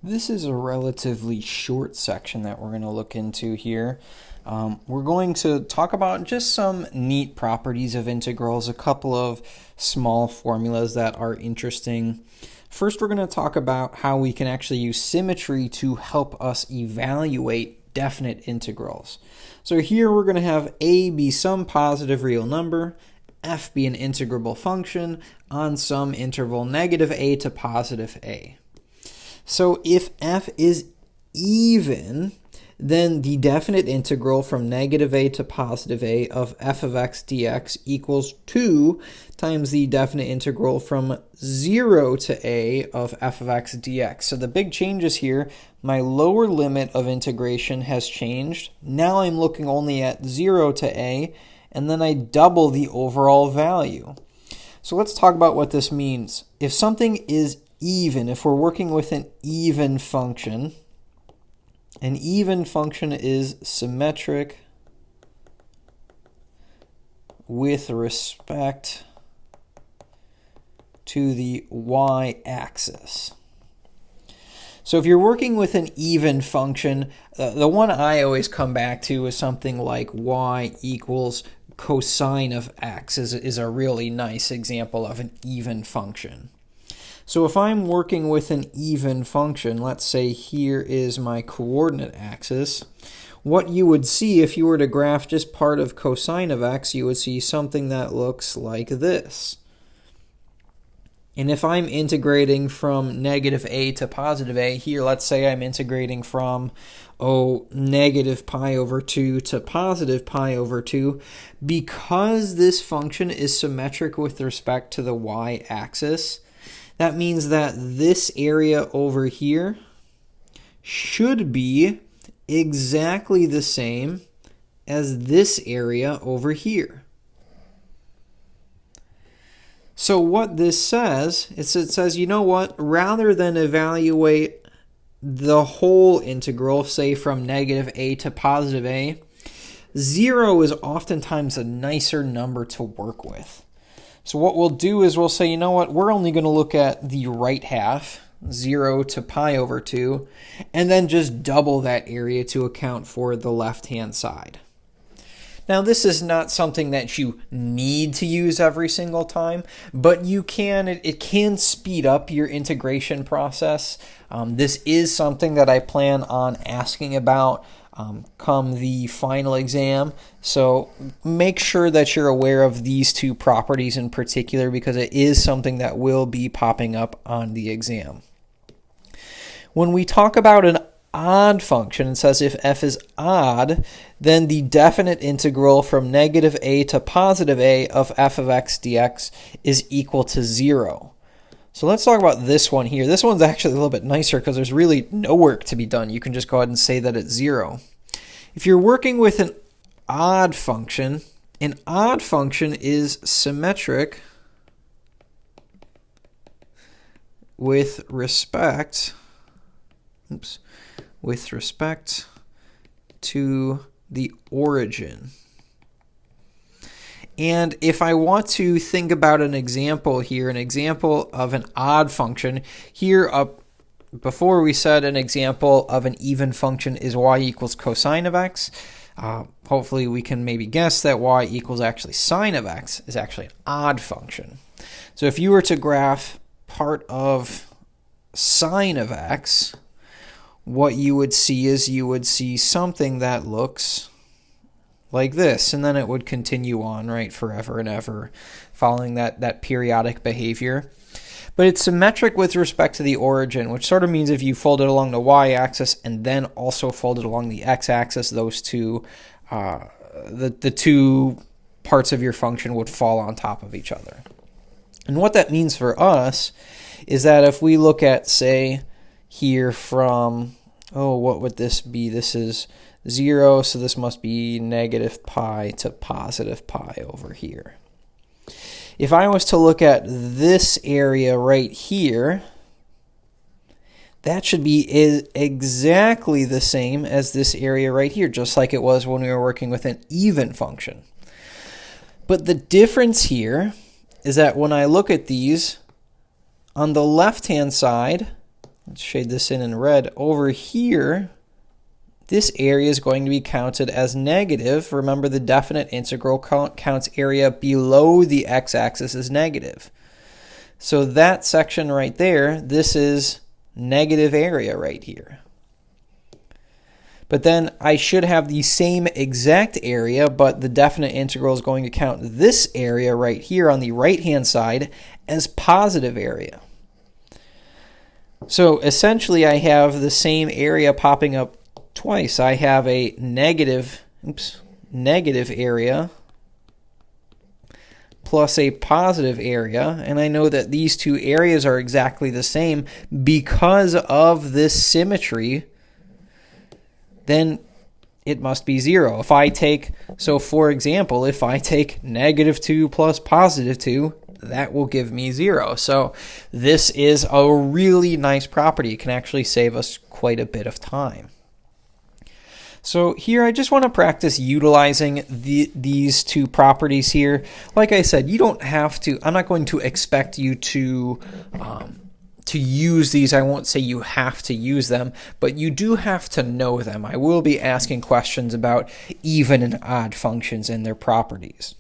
This is a relatively short section that we're going to look into here. We're going to talk about just some neat properties of integrals, a couple of small formulas that are interesting. First, we're going to talk about how we can actually use symmetry to help us evaluate definite integrals. So here we're going to have a be some positive real number, f be an integrable function on some interval negative a to positive a. So if f is even, then the definite integral from negative a to positive a of f of x dx equals 2 times the definite integral from 0 to a of f of x dx. So the big changes here, my lower limit of integration has changed. Now I'm looking only at 0 to a, and then I double the overall value. So let's talk about what this means. If something is even, if we're working with an even function is symmetric with respect to the y-axis. So if you're working with an even function, the one I always come back to is something like y equals cosine of x is a really nice example of an even function. So if I'm working with an even function, let's say here is my coordinate axis, what you would see if you were to graph just part of cosine of x, you would see something that looks like this. And if I'm integrating from negative a to positive a, here let's say I'm integrating from negative pi over 2 to positive pi over 2, because this function is symmetric with respect to the y-axis, that means that this area over here should be exactly the same as this area over here. So what this says, it says, you know what, rather than evaluate the whole integral, say from negative a to positive a, 0 is oftentimes a nicer number to work with. So what we'll do is we'll say, you know what, we're only going to look at the right half, 0 to pi over 2, and then just double that area to account for the left-hand side. Now, this is not something that you need to use every single time, but you can. It can speed up your integration process. This is something that I plan on asking about come the final exam. So make sure that you're aware of these two properties in particular, because it is something that will be popping up on the exam. When we talk about an odd function, it says if f is odd, then the definite integral from negative a to positive a of f of x dx is equal to 0. So let's talk about this one here. This one's actually a little bit nicer because there's really no work to be done. You can just go ahead and say that it's 0. If you're working with an odd function is symmetric with respect to the origin. And if I want to think about an example here, an example of an odd function, here before we said an example of an even function is y equals cosine of x. Hopefully we can maybe guess that y equals actually sine of x is actually an odd function. So if you were to graph part of sine of x, what you would see is you would see something that looks like this, and then it would continue on, right, forever and ever, following that periodic behavior. But it's symmetric with respect to the origin, which sort of means if you fold it along the y-axis and then also fold it along the x-axis, those two, the two parts of your function would fall on top of each other. And what that means for us is that if we look at, say, here from, what would this be? This is 0, so this must be negative pi to positive pi over here. If I was to look at this area right here, that should be exactly the same as this area right here, just like it was when we were working with an even function. But the difference here is that when I look at these, on the left-hand side, let's shade this in red. Over here, this area is going to be counted as negative. Remember, the definite integral counts area below the x-axis as negative. So that section right there, this is negative area right here. But then I should have the same exact area, but the definite integral is going to count this area right here on the right-hand side as positive area. So essentially I have the same area popping up twice. I have a negative area plus a positive area, and I know that these two areas are exactly the same because of this symmetry. Then it must be 0. If I take, so for example, if I take -2 plus +2, that will give me 0. So this is a really nice property. It can actually save us quite a bit of time. So here I just want to practice utilizing these two properties here. Like I said, you don't have to, I'm not going to expect you to use these. I won't say you have to use them, but you do have to know them. I will be asking questions about even and odd functions and their properties.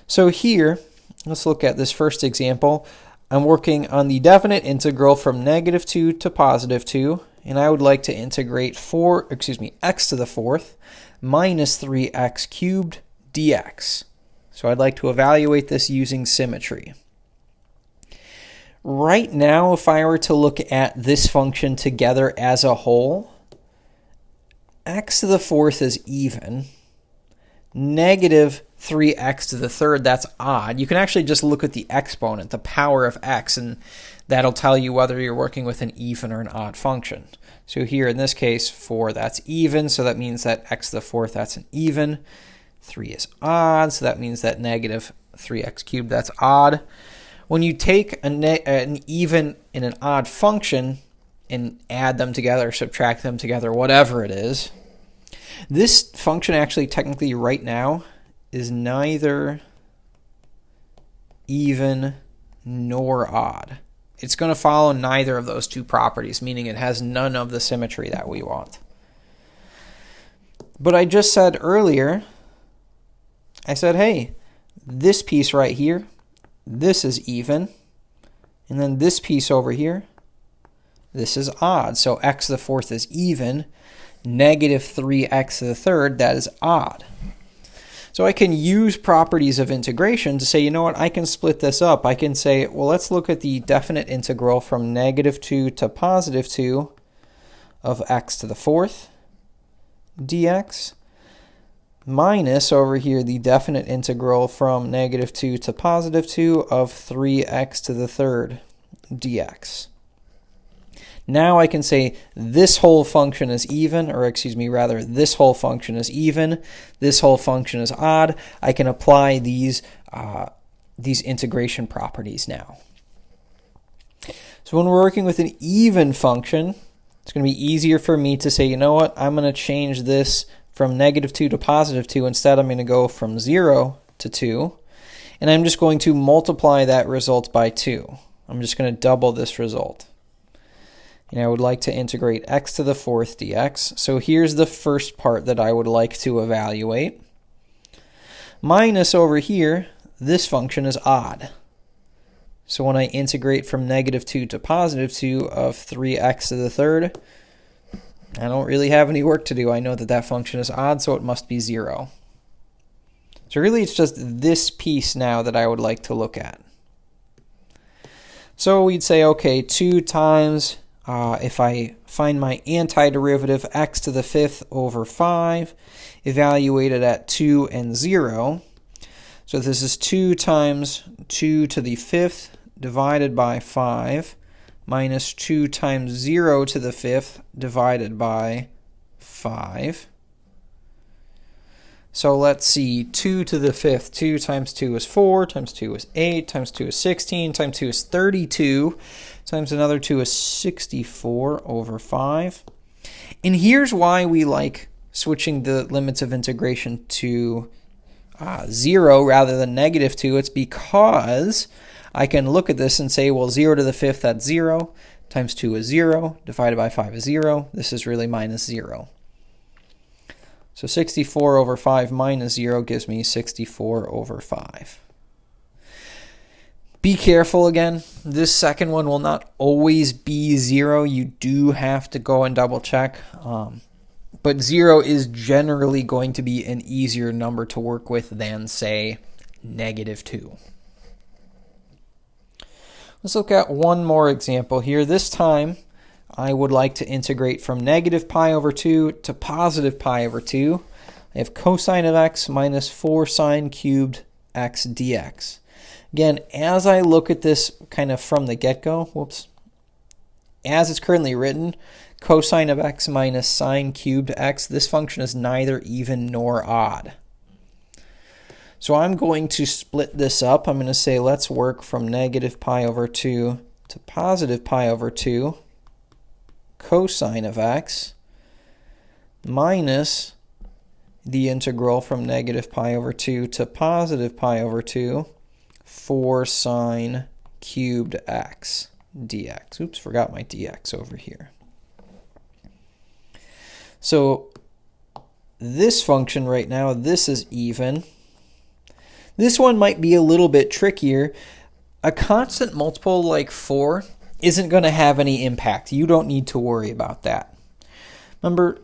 So here, let's look at this first example. I'm working on the definite integral from -2 to +2, and I would like to integrate x to the fourth minus 3x cubed dx. So I'd like to evaluate this using symmetry. Right now, if I were to look at this function together as a whole, x to the fourth is even. -3x to the third, that's odd. You can actually just look at the exponent, the power of x, and that'll tell you whether you're working with an even or an odd function. So here in this case, 4, that's even, so that means that x to the fourth, that's an even. 3 is odd, so that means that -3x cubed, that's odd. When you take an even and an odd function and add them together, subtract them together, whatever it is, this function actually technically right now is neither even nor odd. It's going to follow neither of those two properties, meaning it has none of the symmetry that we want. But I just said earlier, I said, hey, this piece right here, this is even, and then this piece over here, this is odd. So x to the fourth is even, -3x to the third, that is odd. So I can use properties of integration to say, you know what, I can split this up. I can say, well, let's look at the definite integral from -2 to +2 of x to the fourth dx, minus over here the definite integral from -2 to +2 of 3x to the third dx. Now I can say this whole function is even, or rather this whole function is even, this whole function is odd. I can apply these integration properties now. So when we're working with an even function, it's going to be easier for me to say, you know what, I'm going to change this from -2 to +2. Instead, I'm going to go from 0 to 2, and I'm just going to multiply that result by 2. I'm just going to double this result. And I would like to integrate x to the fourth dx. So here's the first part that I would like to evaluate. Minus over here, this function is odd. So when I integrate from -2 to +2 of 3x to the third, I don't really have any work to do. I know that that function is odd, so it must be 0. So really it's just this piece now that I would like to look at. So we'd say, okay, 2 times, if I find my antiderivative, x to the fifth over 5, evaluated at 2 and 0. So this is 2 times 2 to the fifth divided by 5, minus 2 times 0 to the fifth divided by 5. So let's see, 2 to the fifth, 2 times 2 is 4, times 2 is 8, times 2 is 16, times 2 is 32, times another 2 is 64 over 5. And here's why we like switching the limits of integration to 0 rather than -2. It's because I can look at this and say, well, 0 to the fifth, that's 0, times 2 is 0, divided by 5 is 0. This is really minus 0. So 64 over 5 minus 0 gives me 64 over 5. Be careful again. This second one will not always be 0. You do have to go and double check. But 0 is generally going to be an easier number to work with than, say, negative 2. Let's look at one more example here. This time, I would like to integrate from negative pi over 2 to positive pi over 2. I have cosine of x minus 4 sine cubed x dx. Again, as I look at this kind of from the get-go, as it's currently written, cosine of x minus sine cubed x, this function is neither even nor odd. So I'm going to split this up. I'm going to say let's work from negative pi over 2 to positive pi over 2 cosine of x minus the integral from negative pi over 2 to positive pi over 2 4 sine cubed x dx. Oops, forgot my dx over here. So this function right now, this is even. This one might be a little bit trickier. A constant multiple like 4 isn't going to have any impact. You don't need to worry about that. Remember,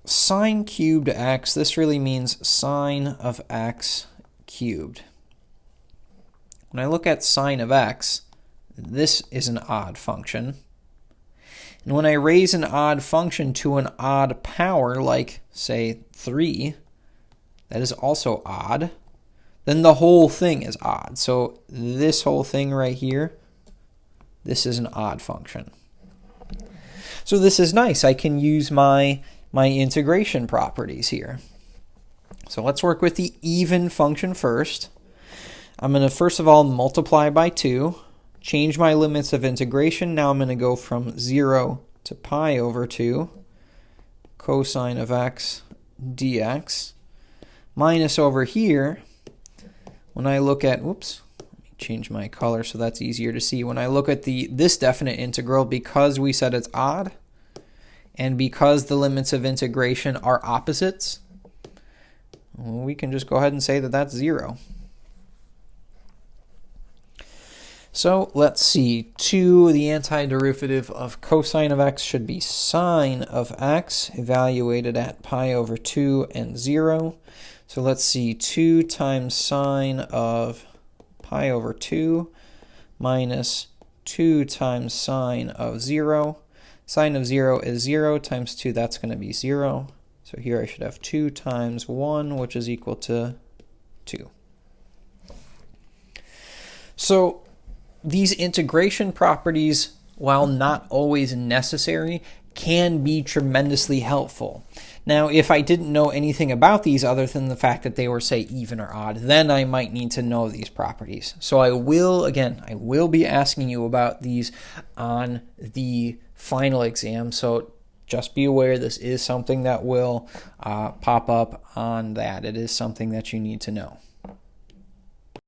sine cubed x, this really means sine of x cubed. When I look at sine of x, this is an odd function. And when I raise an odd function to an odd power, like, say, 3, that is also odd, then the whole thing is odd. So this whole thing right here, this is an odd function. So this is nice. I can use my integration properties here. So let's work with the even function first. I'm going to first of all multiply by 2, change my limits of integration. Now I'm going to go from 0 to pi over 2 cosine of x dx minus over here. When I look at, let me change my color so that's easier to see. When I look at this definite integral, because we said it's odd, and because the limits of integration are opposites, we can just go ahead and say that that's 0. So let's see, 2, the antiderivative of cosine of x should be sine of x, evaluated at pi over 2 and 0. So let's see, 2 times sine of pi over 2 minus 2 times sine of 0. Sine of 0 is 0 times 2, that's going to be 0. So here I should have 2 times 1, which is equal to 2. So these integration properties, while not always necessary, can be tremendously helpful. Now, if I didn't know anything about these other than the fact that they were, say, even or odd, then I might need to know these properties. So I will be asking you about these on the final exam. So just be aware this is something that will pop up on that. It is something that you need to know.